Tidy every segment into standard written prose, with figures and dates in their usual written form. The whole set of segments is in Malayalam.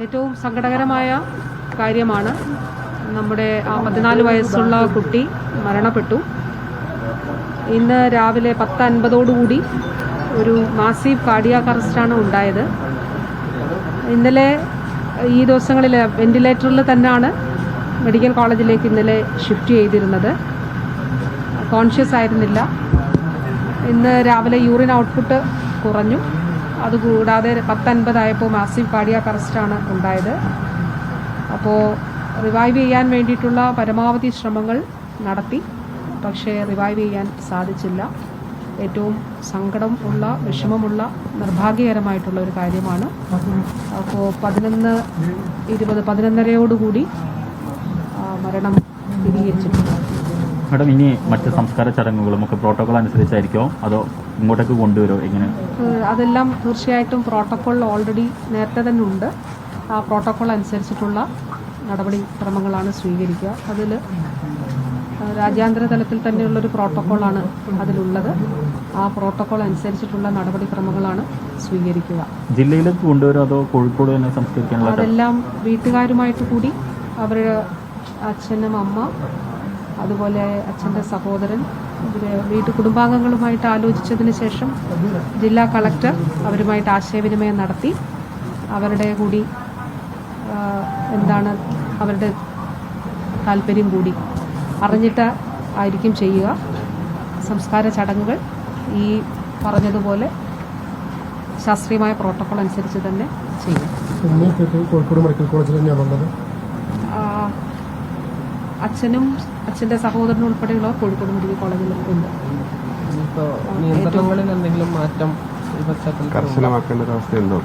ഏറ്റവും സങ്കടകരമായ കാര്യമാണ് നമ്മുടെ 14 വയസ്സുള്ള കുട്ടി മരണപ്പെട്ടു. ഇന്ന് രാവിലെ 10:50 ഒരു മാസീവ് കാർഡിയാക് അറസ്റ്റാണ് ഉണ്ടായത്. ഇന്നലെ ഈ ദിവസങ്ങളിൽ വെന്റിലേറ്ററിൽ തന്നെയാണ് മെഡിക്കൽ കോളേജിലേക്ക് ഇന്നലെ ഷിഫ്റ്റ് ചെയ്തിരുന്നത്. കോൺഷ്യസ് ആയിരുന്നില്ല. ഇന്ന് രാവിലെ യൂറിൻ ഔട്ട്പുട്ട് കുറഞ്ഞു. അതുകൂടാതെ 10:50 ആയപ്പോൾ മാസീവ് കാർഡിയാക് അറസ്റ്റാണ് ഉണ്ടായത്. അപ്പോൾ റിവൈവ് ചെയ്യാൻ വേണ്ടിയിട്ടുള്ള പരമാവധി ശ്രമങ്ങൾ നടത്തി, പക്ഷേ റിവൈവ് ചെയ്യാൻ സാധിച്ചില്ല. ഏറ്റവും സങ്കടം ഉള്ള, വിഷമമുള്ള, നിർഭാഗ്യകരമായിട്ടുള്ള ഒരു കാര്യമാണ്. അപ്പോൾ 11:20-11:30 മരണം സ്ഥിരീകരിച്ചിട്ടുണ്ട്. മാഡം, ഇനി മറ്റ് സംസ്കാര ചടങ്ങുകളും ഒക്കെ പ്രോട്ടോകോൾ അനുസരിച്ചായിരിക്കുമോ അതോ ഇങ്ങോട്ടേക്ക് കൊണ്ടുവരുമോ? എങ്ങനെ? അതെല്ലാം തീർച്ചയായിട്ടും പ്രോട്ടോകോൾ ഓൾറെഡി നേരത്തെ തന്നെ ഉണ്ട്. ആ പ്രോട്ടോകോൾ അനുസരിച്ചിട്ടുള്ള നടപടിക്രമങ്ങളാണ് സ്വീകരിക്കുക. അതിൽ രാജ്യാന്തര തലത്തിൽ തന്നെയുള്ളൊരു പ്രോട്ടോകോളാണ് അതിലുള്ളത്. ആ പ്രോട്ടോകോൾ അനുസരിച്ചിട്ടുള്ള നടപടിക്രമങ്ങളാണ് സ്വീകരിക്കുക. ജില്ലയിലേക്ക് കൊണ്ടുവരുമോ അതോ കോഴിക്കോട് തന്നെ സംസ്കരിക്കാനുള്ള? അതെല്ലാം വീട്ടുകാരുമായിട്ട് കൂടി, അവരുടെ അച്ഛനും അമ്മ, അതുപോലെ അച്ഛൻ്റെ സഹോദരൻ, കുടുംബാംഗങ്ങളുമായിട്ട് ആലോചിച്ചതിന് ശേഷം ജില്ലാ കളക്ടർ അവരുമായിട്ട് ആശയവിനിമയം നടത്തി അവരുടെ കൂടി എന്താണ് അവരുടെ താല്പര്യം കൂടി അറിഞ്ഞിട്ട് ആയിരിക്കും ചെയ്യുക. സംസ്കാര ചടങ്ങുകൾ ഈ പറഞ്ഞതുപോലെ ശാസ്ത്രീയമായ പ്രോട്ടോകോൾ അനുസരിച്ച് തന്നെ ചെയ്യും. കോഴിക്കോട് മെഡിക്കൽ കോളേജിൽ തന്നെയാണുള്ളത്. അച്ഛനും അച്ഛൻ്റെ സഹോദരനും ഉൾപ്പെടെയുള്ളവർ കോഴിക്കോട് മെഡിക്കൽ കോളേജിൽ ഉണ്ട്. നിയന്ത്രണങ്ങളിൽ എന്തെങ്കിലും മാറ്റം കർശനമാക്കേണ്ട അവസ്ഥയുണ്ടോ?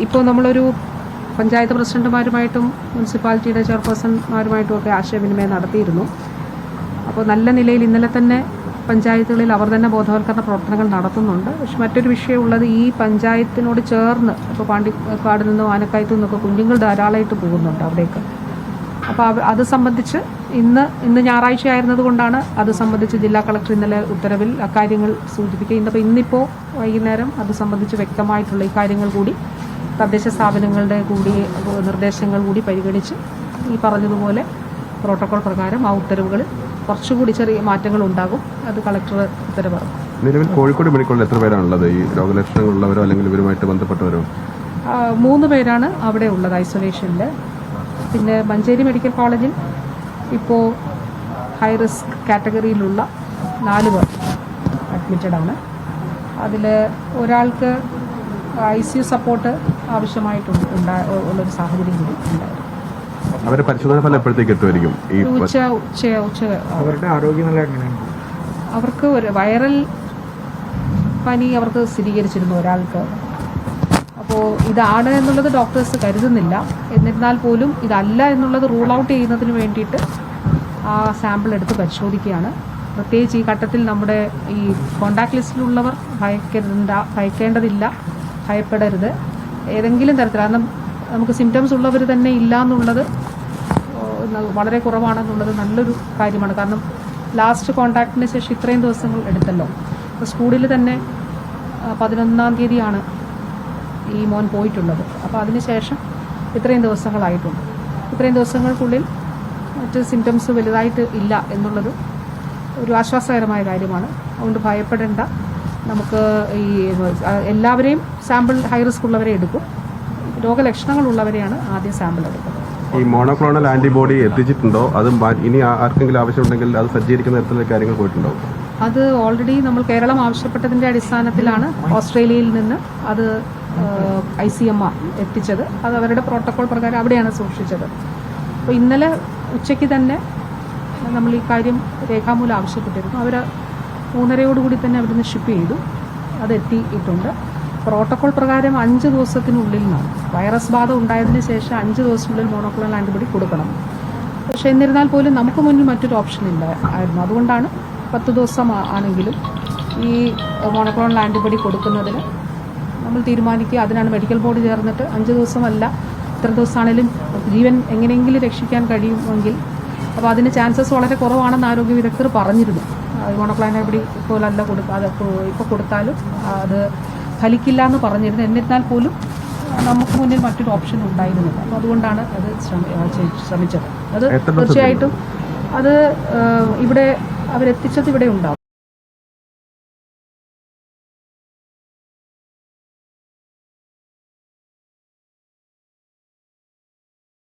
ഇപ്പോൾ നമ്മളൊരു പഞ്ചായത്ത് പ്രസിഡന്റുമാരുമായിട്ടും മുനിസിപ്പാലിറ്റിയുടെ ചെയർപേഴ്സൺമാരുമായിട്ടും ഒക്കെ ആശയവിനിമയം നടത്തിയിരുന്നു. അപ്പോൾ നല്ല നിലയിൽ ഇന്നലെ തന്നെ പഞ്ചായത്തുകളിൽ അവർ തന്നെ ബോധവൽക്കരണ പ്രവർത്തനങ്ങൾ നടത്തുന്നുണ്ട്. പക്ഷെ മറ്റൊരു വിഷയമുള്ളത്, ഈ പഞ്ചായത്തിനോട് ചേർന്ന് ഇപ്പോൾ പാണ്ടിക്കാട് നിന്നും ആനക്കായത്തു നിന്നൊക്കെ കുഞ്ഞുങ്ങൾ ധാരാളമായിട്ട് പോകുന്നുണ്ട് അവിടേക്ക്. അപ്പോൾ അത് സംബന്ധിച്ച് ഇന്ന് ഞായറാഴ്ച ആയിരുന്നത് കൊണ്ടാണ് അത് സംബന്ധിച്ച് ജില്ലാ കളക്ടർ ഇന്നലെ ഉത്തരവിൽ അക്കാര്യങ്ങൾ സൂചിപ്പിക്കുക. ഇന്നിപ്പോൾ വൈകുന്നേരം അത് സംബന്ധിച്ച് വ്യക്തമായിട്ടുള്ള ഈ കാര്യങ്ങൾ കൂടി തദ്ദേശ സ്ഥാപനങ്ങളുടെ കൂടി നിർദ്ദേശങ്ങൾ കൂടി പരിഗണിച്ച് ഈ പറഞ്ഞതുപോലെ പ്രോട്ടോകോൾ പ്രകാരം ആ ഉത്തരവുകളിൽ കുറച്ചുകൂടി ചെറിയ മാറ്റങ്ങൾ ഉണ്ടാകും. അത് കളക്ടർ ഉത്തരവ്. നിലവിൽ കോഴിക്കോട് മെഡിക്കൽ കോളേജിൽ എത്ര പേരാണുള്ളത്? ഈ രോഗലക്ഷണങ്ങളുള്ളവരോ അല്ലെങ്കിൽ ഇവരുമായിട്ട് ബന്ധപ്പെട്ടവരോ? 3 പേരാണ് അവിടെ ഉള്ളത് ഐസൊലേഷനിൽ. പിന്നെ മഞ്ചേരി മെഡിക്കൽ കോളേജിൽ ഇപ്പോൾ ഹൈ റിസ്ക് കാറ്റഗറിയിലുള്ള 4 പേർ അഡ്മിറ്റഡാണ്. അതിൽ ഒരാൾക്ക് ICU സപ്പോർട്ട് ആവശ്യമായിട്ടുള്ളൊരു സാഹചര്യം കൂടി ഉണ്ടായിരുന്നു. അവരുടെ പരിശോധന ഫലം എപ്പോഴത്തേക്ക് എത്തുമായിരിക്കും? ഉച്ച അവരുടെ ആരോഗ്യനില എങ്ങനെയാണ്? അവർക്ക് ഒരു വൈറൽ പനി അവർക്ക് സ്ഥിരീകരിച്ചിരുന്നു ഒരാൾക്ക്. അപ്പോൾ ഇതാണ് എന്നുള്ളത് ഡോക്ടേഴ്സ് കരുതുന്നില്ല. എന്നിരുന്നാൽ പോലും ഇതല്ല എന്നുള്ളത് റൂൾ ഔട്ട് ചെയ്യുന്നതിന് വേണ്ടിയിട്ട് ആ സാമ്പിൾ എടുത്ത് പരിശോധിക്കുകയാണ്. പ്രത്യേകിച്ച് ഈ ഘട്ടത്തിൽ നമ്മുടെ ഈ കോണ്ടാക്ട് ലിസ്റ്റിലുള്ളവർ ഭയക്കേണ്ടതില്ല, ഭയപ്പെടരുത് ഏതെങ്കിലും തരത്തിൽ. കാരണം നമുക്ക് സിംറ്റംസ് ഉള്ളവർ തന്നെ ഇല്ല എന്നുള്ളത് വളരെ കുറവാണെന്നുള്ളത് നല്ലൊരു കാര്യമാണ്. കാരണം ലാസ്റ്റ് കോണ്ടാക്റ്റിന് ശേഷം ഇത്രയും ദിവസങ്ങൾ എടുത്തല്ലോ. ഇപ്പോൾ സ്കൂളിൽ തന്നെ 11-ാം തീയതിയാണ് ഈ മോൻ പോയിട്ടുള്ളത്. അപ്പോൾ അതിനുശേഷം ഇത്രയും ദിവസങ്ങളായിട്ടുണ്ട്. ഇത്രയും ദിവസങ്ങൾക്കുള്ളിൽ മറ്റ് സിംറ്റംസ് വലുതായിട്ട് ഇല്ല എന്നുള്ളത് ഒരു ആശ്വാസകരമായ കാര്യമാണ്. അതുകൊണ്ട് ഭയപ്പെടേണ്ട. നമുക്ക് ഈ എല്ലാവരെയും സാമ്പിൾ ഹൈ റിസ്ക് ഉള്ളവരെ എടുക്കും. രോഗലക്ഷണങ്ങളുള്ളവരെയാണ് ആദ്യം സാമ്പിൾ എടുക്കുന്നത്. ഈ മോണോക്ലോണൽ ആന്റിബോഡി എത്തിച്ചിട്ടുണ്ടോ? അത് ഇനി ആർക്കെങ്കിലും ആവശ്യമുണ്ടെങ്കിൽ അത് സജ്ജീകരിക്കുന്ന തരത്തിലുള്ള കാര്യങ്ങൾ പോയിട്ടുണ്ടോ? അത് ഓൾറെഡി നമ്മൾ കേരളം ആവശ്യപ്പെട്ടതിൻ്റെ അടിസ്ഥാനത്തിലാണ് ഓസ്ട്രേലിയയിൽ നിന്ന് അത് ICMR എത്തിച്ചത്. അത് അവരുടെ പ്രോട്ടോകോൾ പ്രകാരം അവിടെയാണ് സൂക്ഷിച്ചത്. അപ്പോൾ ഇന്നലെ ഉച്ചയ്ക്ക് തന്നെ നമ്മൾ ഈ കാര്യം രേഖാമൂലം ആവശ്യപ്പെട്ടിരുന്നു. അവർ 3:30 തന്നെ അവിടുന്ന് ഷിപ്പ് ചെയ്തു. അത് എത്തിയിട്ടുണ്ട്. പ്രോട്ടോകോൾ പ്രകാരം 5 ദിവസത്തിനുള്ളിൽ നിന്നാണ് വൈറസ് ബാധ ഉണ്ടായതിന് ശേഷം 5 ദിവസത്തിനുള്ളിൽ മോണോക്ലോണൽ ആന്റിബോഡി കൊടുക്കണം. പക്ഷേ എന്നിരുന്നാൽ പോലും നമുക്ക് മുന്നിൽ മറ്റൊരു ഓപ്ഷൻ ഇല്ല ആയിരുന്നു. അതുകൊണ്ടാണ് 10 ദിവസം ആണെങ്കിലും ഈ മോണോക്ലോണൽ ആന്റിബോഡി കൊടുക്കുന്നതിന് നമ്മൾ തീരുമാനിക്കുക. അതിനാണ് മെഡിക്കൽ ബോർഡ് ചേർന്നിട്ട് 5 ദിവസമല്ല, ഇത്ര ദിവസമാണെങ്കിലും ജീവൻ എങ്ങനെയെങ്കിലും രക്ഷിക്കാൻ കഴിയുമെങ്കിൽ. അപ്പോൾ അതിന് ചാൻസസ് വളരെ കുറവാണെന്ന് ആരോഗ്യ വിദഗ്ധർ പറഞ്ഞിരുന്നു. മോണോക്ലോണബിൾ പോലല്ല കൊടുക്കാതെ ഇപ്പോൾ കൊടുത്താലും അത് ഫലിക്കില്ല എന്ന് പറഞ്ഞിരുന്നു. എന്നിരുന്നാൽ പോലും നമുക്ക് മുന്നിൽ മറ്റൊരു ഓപ്ഷൻ ഉണ്ടായിരുന്നില്ല. അപ്പോൾ അതുകൊണ്ടാണ് അത് ശ്രമിച്ചത്. അത് തീർച്ചയായിട്ടും അത് ഇവിടെ അവരെത്തിച്ചത് ഇവിടെ ഉണ്ടാവും.